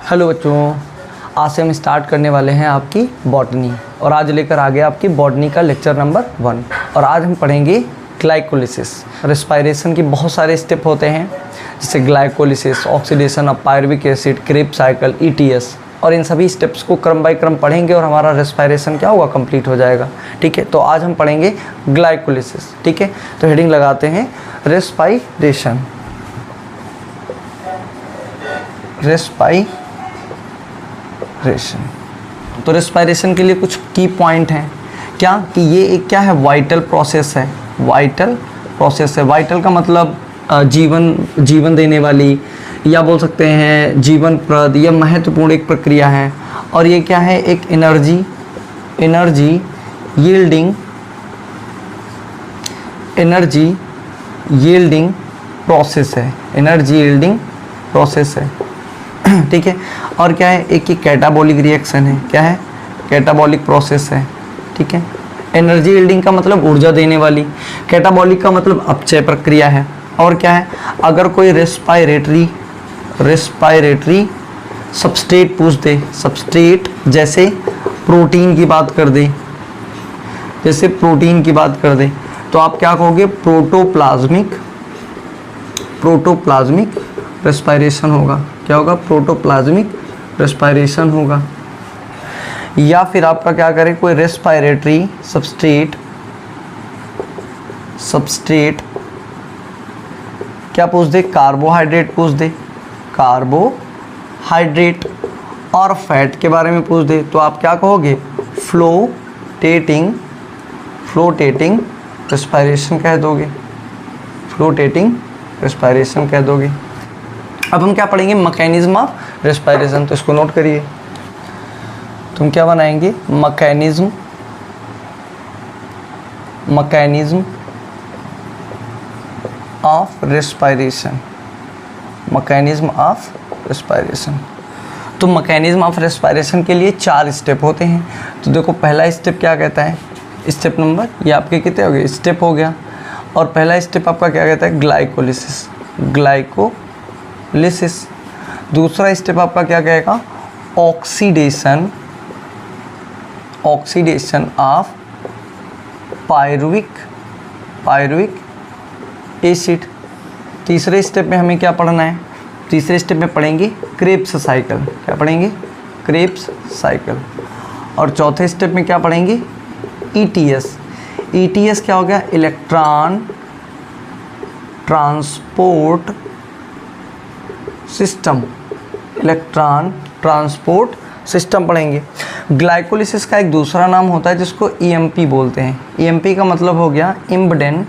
Hello बच्चों, आज से हम स्टार्ट करने वाले हैं आपकी बॉटनी और आज लेकर आ गया आपकी बॉटनी का लेक्चर नंबर 1। और आज हम पढ़ेंगे ग्लाइकोलिसिस। रेस्पिरेशन की बहुत सारे स्टेप होते हैं जैसे glycolysis, oxidation of pyruvic acid, Krebs cycle, ETS, और इन सभी स्टेप्स को क्रम बाय क्रम पढ़ेंगे और हमारा रेस्पिरेशन क्या होगा, कंप्लीट हो जाएगा। ठीक है, तो आज हम पढ़ेंगे ग्लाइकोलिसिस। ठीक है, तो हेडिंग लगाते हैं रेस्पिरेशन। तो रेस्पिरेशन के लिए कुछ की पॉइंट हैं क्या कि ये एक क्या है, वाइटल प्रोसेस है। वाइटल प्रोसेस है, वाइटल का मतलब जीवन देने वाली, या बोल सकते हैं जीवनप्रद या महत्वपूर्ण एक प्रक्रिया है। और ये क्या है, एक एनर्जी यील्डिंग प्रोसेस है। एनर्जी यील्डिंग प्रोसेस है। ठीक है, और क्या है, एक ही कैटाबॉलिक रिएक्शन है। क्या है, कैटाबॉलिक प्रोसेस है। ठीक है, एनर्जी यील्डिंग का मतलब ऊर्जा देने वाली, कैटाबॉलिक का मतलब अपचय प्रक्रिया है। और क्या है, अगर कोई रेस्पिरेटरी सबस्ट्रेट पूछ दे, सबस्ट्रेट जैसे प्रोटीन की बात कर दे, तो आप क्या कहोगे, प्रोटोप्लाज्मिक रेस्पिरेशन होगा। क्या होगा, प्रोटोप्लाज्मिक रेस्पिरेशन होगा। या फिर आपका क्या करें, कोई रेस्पिरेटरी सबस्ट्रेट क्या पूछ दे, कार्बोहाइड्रेट पूछ दे, कार्बोहाइड्रेट, और फैट के बारे में पूछ दे, तो आप क्या कहोगे, फ्लोटेटिंग रेस्पिरेशन कह दोगे। फ्लोटेटिंग रेस्पिरेशन कह दोगे। अब हम क्या पढ़ेंगे, मैकेनिज्म ऑफ रेस्पिरेशन। तो इसको नोट करिए, तुम क्या बनाएंगे, मैकेनिज्म ऑफ रेस्पिरेशन। तो मैकेनिज्म ऑफ रेस्पिरेशन के लिए 4 स्टेप होते हैं। तो देखो, पहला स्टेप क्या कहता है, स्टेप नंबर, ये आपके कितने हो गए, स्टेप हो गया। और पहला स्टेप आपका क्या कहता है, ग्लाइकोलिसिस। दूसरा स्टेप आपका क्या कहेगा, ऑक्सीडेशन ऑफ पायरुविक एसिड। तीसरे स्टेप में हमें क्या पढ़ना है, तीसरे स्टेप में पढ़ेंगे क्रेब्स साइकिल। क्या पढ़ेंगे, क्रेब्स साइकिल। और चौथे स्टेप में क्या पढ़ेंगे, ईटीएस क्या हो गया, इलेक्ट्रॉन ट्रांसपोर्ट सिस्टम पढ़ेंगे। ग्लाइकोलिसिस का एक दूसरा नाम होता है जिसको ईएमपी बोलते हैं। ईएमपी का मतलब हो गया इम्बडेन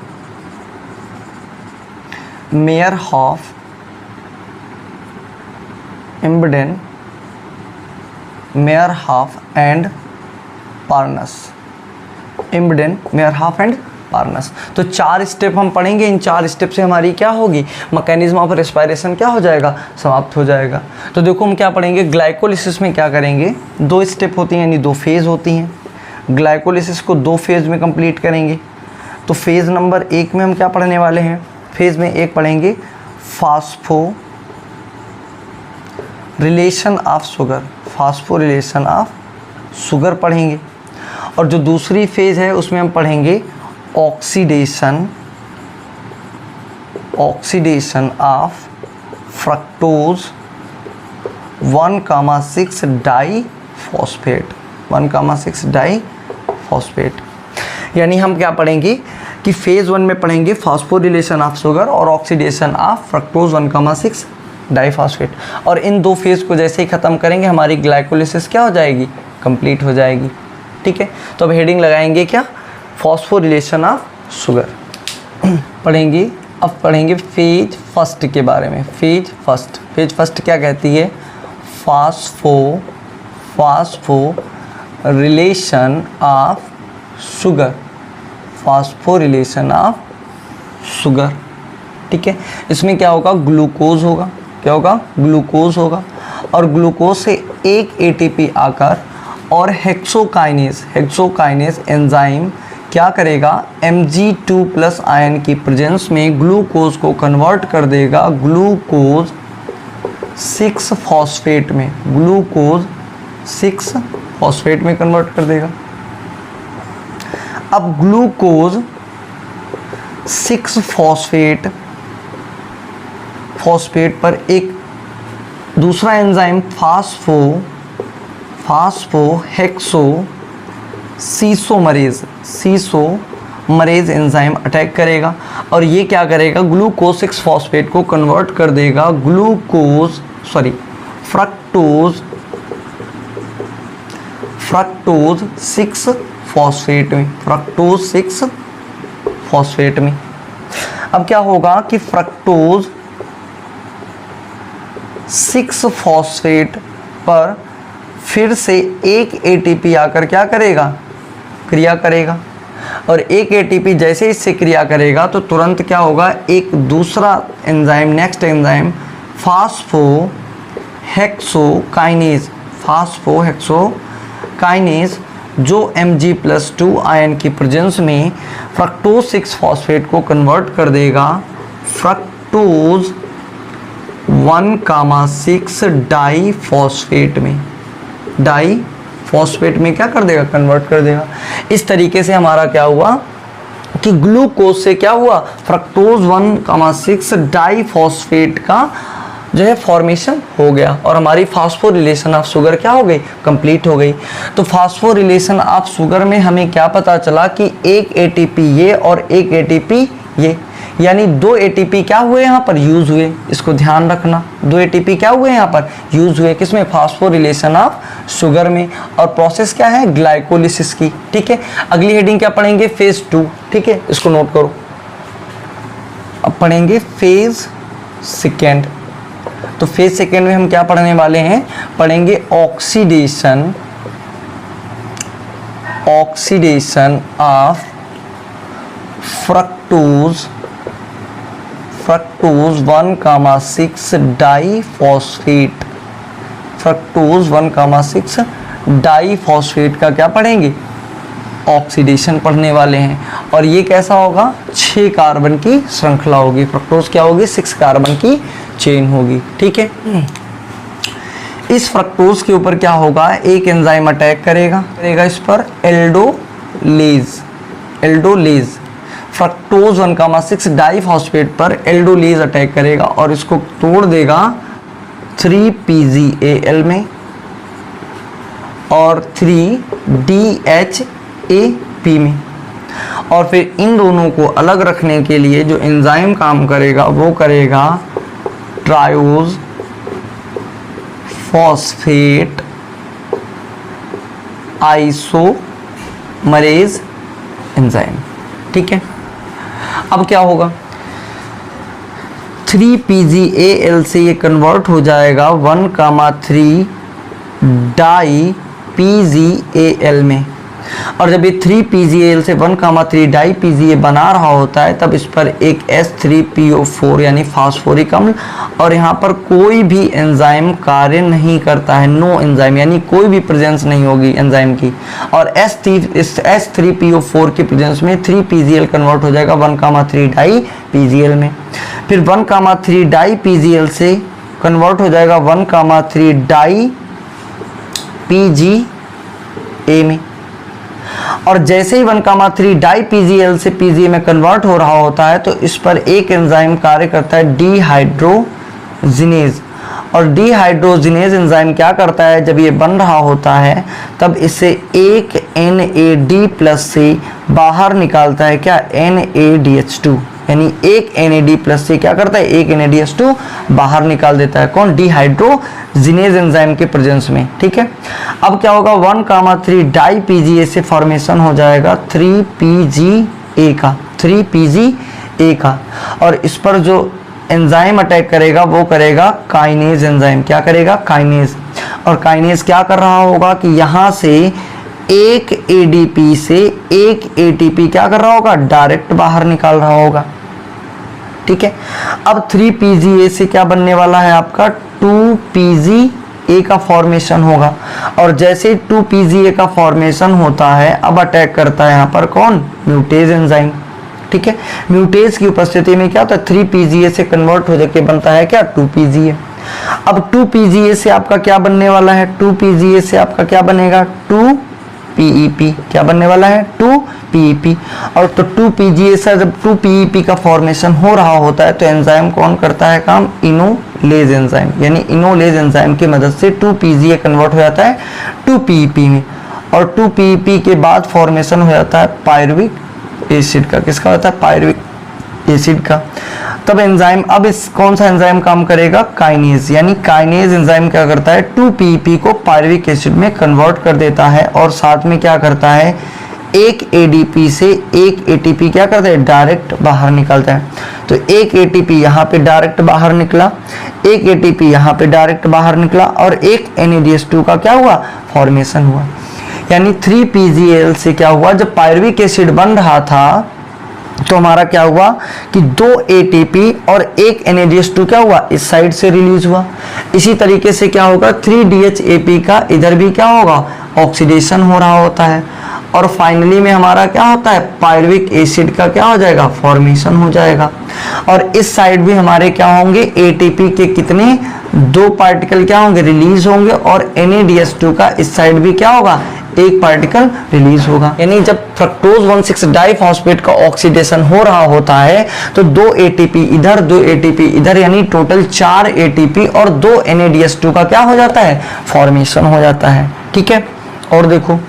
मेयरहॉफ एंड पार्नस। तो 4 स्टेप हम पढ़ेंगे। इन 4 स्टेप से हमारी क्या होगी, मैकेनिज्म ऑफ रेस्पिरेशन क्या हो जाएगा, समाप्त हो जाएगा। तो देखो, हम क्या पढ़ेंगे, ग्लाइकोलिसिस में क्या करेंगे, 2 स्टेप होती हैं, यानी 2 फेज़ होती हैं। ग्लाइकोलिसिस को 2 फेज़ में कंप्लीट करेंगे। तो फेज़ नंबर 1 में हम क्या पढ़ने वाले हैं, फेज़ में 1 पढ़ेंगे फास्फोरिलेशन ऑफ शुगर पढ़ेंगे। और जो दूसरी फेज़ है उसमें हम पढ़ेंगे ऑक्सीडेशन ऑफ फ्रक्टोज 1,6 डाइफॉस्फेट। यानी हम क्या पढ़ेंगे कि फेज़ 1 में पढ़ेंगे फास्फोरिलेशन ऑफ शुगर और ऑक्सीडेशन ऑफ फ्रक्टोज 1,6 डाइफॉस्फेट। और इन 2 फेज़ को जैसे ही ख़त्म करेंगे हमारी ग्लाइकोलिसिस क्या हो जाएगी, कंप्लीट हो जाएगी। ठीक है, तो अब हेडिंग लगाएंगे क्या, फॉस्फोरिलेशन ऑफ शुगर पढ़ेंगे। अब पढ़ेंगे फेज फर्स्ट के बारे में। फेज फर्स्ट क्या कहती है, फास्फोरिलेशन ऑफ शुगर। ठीक है, इसमें क्या होगा, ग्लूकोज होगा। क्या होगा, ग्लूकोज होगा। और ग्लूकोज से एक एटीपी आकर और हेक्सोकाइनेज एंजाइम क्या करेगा, Mg2+ आयन की प्रेजेंस में ग्लूकोज को कन्वर्ट कर देगा ग्लूकोज 6 फॉस्फेट में, ग्लूकोज 6 फॉस्फेट में कन्वर्ट कर देगा। अब ग्लूकोज 6 फॉस्फेट पर एक दूसरा एंजाइम सीसोमरेज एंजाइम अटैक करेगा और ये क्या करेगा, ग्लूकोज 6 फॉस्फेट को कन्वर्ट कर देगा फ्रक्टोज 6 फॉस्फेट में। अब क्या होगा कि फ्रक्टोज 6 फॉस्फेट पर फिर से एक एटीपी आकर क्या करेगा, क्रिया करेगा, और एक एटीपी जैसे इससे क्रिया करेगा तो तुरंत क्या होगा, एक दूसरा एंजाइम, नेक्स्ट एंजाइम फास्फोहेक्सोकाइनेज जो Mg+2 आयन की प्रेजेंस में फ्रक्टोज 6 फॉस्फेट को कन्वर्ट कर देगा फ्रक्टोज 1,6 डाईफॉस्फेट में क्या कर देगा, कन्वर्ट कर देगा। इस तरीके से हमारा क्या हुआ कि ग्लूकोज से क्या हुआ, फ्रक्टोज 1,6 डाईफॉस्फेट का जो है फॉर्मेशन हो गया और हमारी फास्फोरिलेशन ऑफ शुगर क्या हो गई, कंप्लीट हो गई। तो फास्फोरिलेशन ऑफ शुगर में हमें क्या पता चला कि एक एटीपी ये और एक एटीपी ये, यानी 2 एटीपी क्या हुए यहाँ पर, यूज हुए। इसको ध्यान रखना, 2 एटीपी क्या हुए यहाँ पर, यूज हुए। किसमें, फास्फोरिलेशन ऑफ शुगर में। और प्रोसेस क्या है, ग्लाइकोलिसिस की। ठीक है, अगली हेडिंग क्या पढ़ेंगे, फेज 2। ठीक है, इसको नोट करो। अब पढ़ेंगे फेज सेकेंड। तो फेज सेकेंड में हम क्या पढ़ने वाले हैं, पढ़ेंगे oxidation of fructose 1,6 diphosphate. Fructose 1,6 diphosphate का क्या पढ़ेंगे, ऑक्सीडेशन पढ़ने वाले हैं। और ये कैसा होगा, 6 कार्बन की श्रृंखला होगी। फ्रक्टोज क्या होगी, 6 कार्बन की चेन होगी। ठीक है, इस फ्रक्टोज के ऊपर क्या होगा, एक एंजाइम अटैक करेगा इस पर, एल्डोलेज। फ्रक्टोज 1,6 डाईफॉस्फेट पर एल्डोलेज अटैक करेगा और इसको तोड़ देगा 3PgAl में और 3DHAP में। और फिर इन दोनों को अलग रखने के लिए जो एंजाइम काम करेगा वो करेगा ट्रायोज फॉस्फेट आइसोमरेज एंजाइम। ठीक है, अब क्या होगा, 3PgAl से ये कन्वर्ट हो जाएगा 1,3 डाई-PgAl में। और जब ये 3PgAl से 1,3 डाई-PgA बना रहा होता है तब इस पर एक H3PO4 यानी फास्फोरिक अम्ल, और यहाँ पर कोई भी एंजाइम कार्य नहीं करता है, नो एंजाइम, यानी कोई भी प्रेजेंस नहीं होगी एंजाइम की। और H3PO4 की प्रेजेंस में 3PgAl कन्वर्ट हो जाएगा 1,3 डाई-PgAl में। फिर 1,3 डाई-PgAl से कन्वर्ट हो जाएगा 1,3 डाई-PgA में। और जैसे ही 1,3 डाई-PgAl से PgA में कन्वर्ट हो रहा होता है तो इस पर एक एंजाइम कार्य करता है डिहाइड्रोजिनेज। और डिहाइड्रोजिनेज एंजाइम क्या करता है, जब ये बन रहा होता है तब इससे एक NAD+ से बाहर निकालता है क्या, NADH2, यानी एक NAD+ क्या करता है, एक NADH2 बाहर निकाल देता है। कौन, डिहाइड्रोजिनेज एंजाइम के प्रेजेंस में। ठीक है, अब क्या होगा, 1,3 डाई-PgA से फॉर्मेशन हो जाएगा 3PgA का। और इस पर जो एंजाइम अटैक करेगा वो करेगा काइनेज एंजाइम। क्या करेगा, काइनेज। और काइनेज क्या कर रहा होगा कि यहाँ से एक ADP से एक ATP क्या कर रहा होगा, डायरेक्ट बाहर निकाल रहा होगा। ठीक है, अब 3PgA से क्या बनने वाला है आपका, 2PgA का फॉर्मेशन होगा। और जैसे 2PgA का फॉर्मेशन होता है अब अटैक करता है यहाँ पर कौन, म्यूटेज एंजाइम। ठीक है, म्यूटेज की उपस्थिति में क्या होता है, 3PgA से कन्वर्ट हो जाके बनता है क्या, 2PgA। अब 2PGA से आपका क्या बनने वाला है, 2PGA से आपका क्या बनेगा, 2PEP। क्या बनने वाला है, 2PEP। और तो 2PGA से जब 2PEP का फॉर्मेशन हो रहा होता है तो एंजाइम कौन करता है काम, इनोलेज एंजाइम, यानी इनोलेज एंजाइम की मदद से 2PGA कन्वर्ट हो जाता है 2PEP में। और 2PEP के बाद फॉर्मेशन हो जाता है पायरुविक एसिड का। किसका होता है, पायरुविक एसिड का। तब एंजाइम, अब इस कौन सा एंजाइम काम करेगा, काइनेज, यानी काइनेज एंजाइम क्या करता है, 2PEP को पायरुविक एसिड में कन्वर्ट कर देता है और साथ में क्या करता है, एक ADP से एक ATP क्या करता है, डायरेक्ट बाहर निकलता है। तो एक ATP यहाँ पे डायरेक्ट बाहर निकला, एक ATP यहाँ पे डायरेक्ट बाहर निकला और एक NADH2 का क्या हुआ, फॉर्मेशन हुआ। यानी 3PGAL से क्या हुआ, जब पायरुविक एसिड बन रहा था तो हमारा क्या हुआ कि 2 ATP और एक NADH2 क्या हुआ, इस साइड से रिलीज हुआ। इसी तरीके से क्या होगा, 3DHAP का इधर भी क्या होगा, ऑक्सीडेशन हो रहा होता है और फाइनली में हमारा क्या होता है, पायरुविक एसिड का क्या हो जाएगा, फॉर्मेशन हो जाएगा। और इस साइड भी हमारे क्या होंगे, ATP के कितने, 2 पार्टिकल क्या होंगे, रिलीज होंगे और NADH2 का इस साइड भी क्या होगा, एक पार्टिकल रिलीज होगा। यानी जब फ्रक्टोज 1,6 डाइफॉस्फेट का ऑक्सीडेशन हो रहा होता है तो 2 ATP इधर, 2 ATP इधर, यानी टोटल 4 ATP और 2 NADH2 का क्या हो जाता है, फॉर्मेशन हो जाता है। ठीक है, और देखो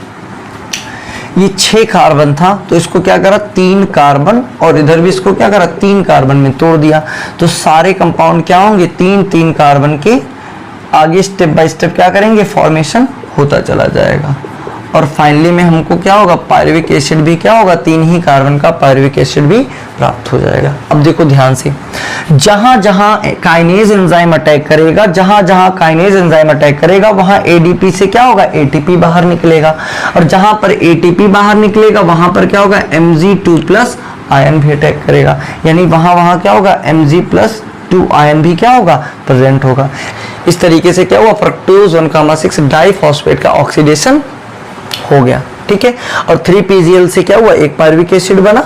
ये 6 कार्बन था तो इसको क्या करा, 3 कार्बन, और इधर भी इसको क्या करा, 3 कार्बन में तोड़ दिया। तो सारे कंपाउंड क्या होंगे, 3-3 कार्बन के आगे स्टेप बाय स्टेप क्या करेंगे, फॉर्मेशन होता चला जाएगा और फाइनली में हमको क्या होगा, पायरुविक एसिड भी क्या होगा, 3 ही कार्बन का पायरुविक एसिड भी प्राप्त हो जाएगा। अब देखो ध्यान से, जहां जहां काइनेज एंजाइम अटैक करेगा, जहां जहां काइनेज एंजाइम अटैक करेगा वहां ADP से क्या होगा, ATP बाहर निकलेगा और जहां पर ATP बाहर निकलेगा वहां पर क्या होगा, Mg2+ आयन भी अटैक करेगा। यानी वहां क्या होगा, Mg+2 आयन भी क्या होगा, प्रेजेंट होगा। इस तरीके से क्या हुआ, फ्रक्टोज 1,6 डाइफॉस्फेट का ऑक्सीडेशन हो गया। ठीक है, और 3PGL से क्या हुआ, एक पायरुविक एसिड बना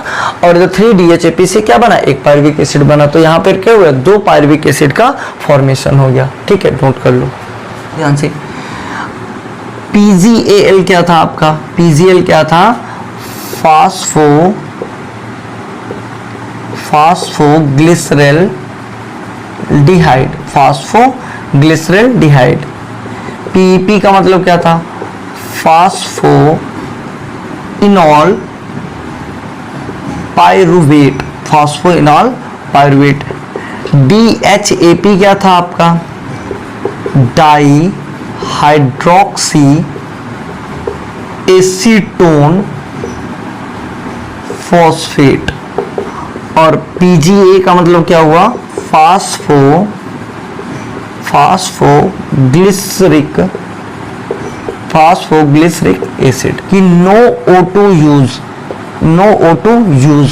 और 3DHAP से क्या बना, एक पायरुविक एसिड बना। तो यहाँ पर क्या हुआ, 2 पायरुविक एसिड का फॉर्मेशन हो गया। ठीक है, नोट कर लो ध्यान से। PGAL क्या था आपका, PGL क्या था, फास्फोग्लिसरल डिहाइड, फास्फोग्लिसरल डिहाइड। PEP का मतलब क्या था, फास्फोइनॉल पायरुवेट, फास्फोइनॉल पायरुवेट। DHAP क्या था आपका, डाई हाइड्रोक्सी एसीटोन फॉस्फेट। और PGA का मतलब क्या हुआ, फास्फोग्लिसरिक एसिड की नो O2 यूज।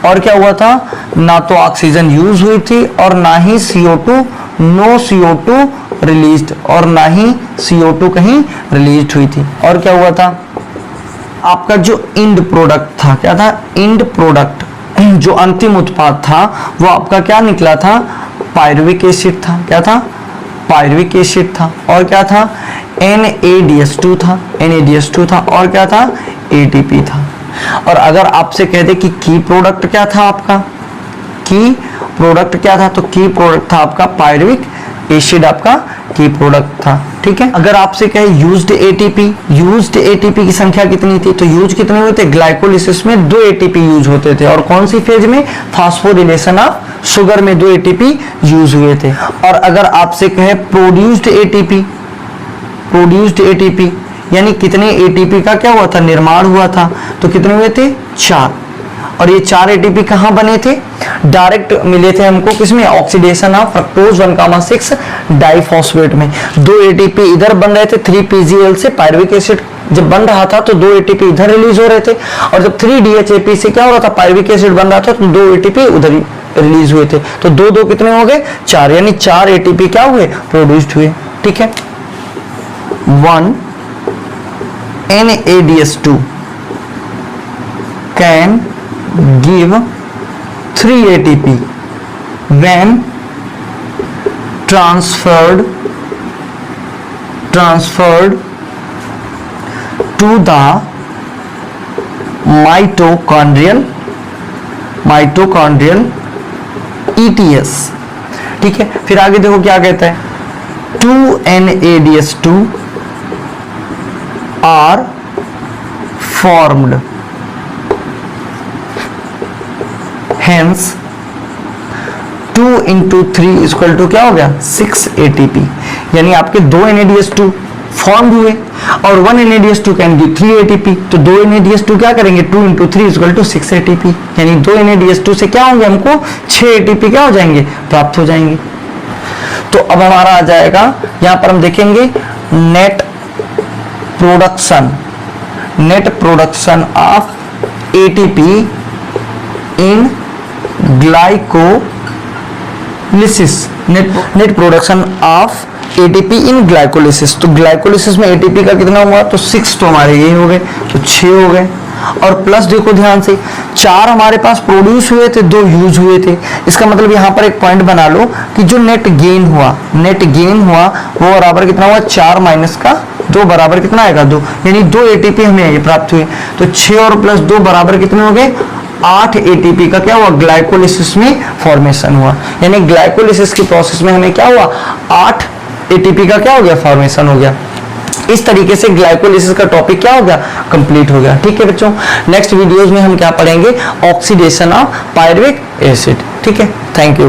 और क्या हुआ था, ना तो ऑक्सीजन यूज हुई थी और ना ही CO2, नो CO2 रिलीज्ड, और ना ही CO2 कहीं रिलीज हुई थी। और क्या हुआ था, आपका जो इंड प्रोडक्ट था, क्या था, इंड प्रोडक्ट, जो अंतिम उत्पाद था वो आपका क्या निकला था, पायरुविक एसिड था। क्या था, पायरुविक एसिड था। और क्या था, NADH2 था और क्या था, ATP था। और अगर आपसे कह दे कि की प्रोडक्ट क्या था आपका, की प्रोडक्ट क्या था, तो की प्रोडक्ट था आपका पायरुविक एसिड, आपका की प्रोडक्ट था। ठीक है, अगर आपसे कहे यूज्ड ATP की संख्या कितनी थी, तो यूज कितने हुए थे, ग्लाइकोलिसिस में 2 ATP यूज होते थे। और कौन सी फेज में, फास्फोरिलेशन ऑफ शुगर में 2 ATP यूज हुए थे। और अगर आपसे कहे प्रोड्यूस्ड ATP यानी कितने ATP का क्या हुआ था, निर्माण हुआ था, तो कितने हुए थे, 4। और ये 4 ATP कहाँ बने थे, डायरेक्ट मिले थे हमको किसमें, ऑक्सीडेशन ऑफ फ्रक्टोज 1,6 डाइफॉस्फेट में। 2 ATP इधर बन रहे थे 3PGL से, पायरुविक एसिड जब बन रहा था तो 2 ATP इधर रिलीज हो रहे थे और जब 3DHAP से क्या हो रहा था, पायरुविक एसिड बन रहा था तो 2 ATP उधर रिलीज हुए थे। तो 2 कितने हो गए, 4, यानी 4 ATP क्या हुए, प्रोड्यूस्ड हुए। ठीक है, 1 NADH2 can give 3 ATP when transferred to the mitochondrial ETS। ठीक है, फिर आगे देखो क्या कहता है, 2NADH2 are formed, hence 2 into 3 equal to क्या हो गया 6 ATP। यानी आपके 2 NADH2 फॉर्म हुए और 1 NADH2 कैन गिव 3 ATP, तो 2 NADH2 क्या करेंगे 2 into 3 इक्वल टू 6 ATP, यानी 2 NADH2 से क्या होंगे हमको 6 ATP क्या हो जाएंगे प्राप्त हो जाएंगे। तो अब हमारा आ जाएगा यहां पर हम देखेंगे net production of ATP in glycolysis, net production of ATP in glycolysis. तो ग्लाइकोलिसिस में ATP का कितना हुआ, तो 6 तो हमारे ये हो गए, तो 6 हो गए, और प्लस देखो ध्यान से 4 हमारे पास प्रोड्यूस हुए थे, 2 यूज हुए थे। इसका मतलब यहाँ पर एक पॉइंट बना लो कि जो नेट गेन हुआ वो बराबर कितना हुआ 4 माइनस का 2 बराबर कितना आएगा 2, यानी 2 ATP हमें ये प्राप्त हुए। तो 6 और प्लस 2 बराबर कितने हो गए 8 ATP का क्या हुआ ग्लाइकोलिसिस में फॉर्मेशन हुआ। यानी ग्लाइकोलिसिस की प्रोसेस में हमें क्या हुआ 8 ATP का क्या हो गया फॉर्मेशन हो गया। इस तरीके से ग्लाइकोलिसिस का टॉपिक क्या हो गया कंप्लीट हो गया। ठीक है बच्चों, नेक्स्ट वीडियोस में हम क्या पढ़ेंगे ऑक्सीडेशन ऑफ पायरुविक एसिड। ठीक है, थैंक यू।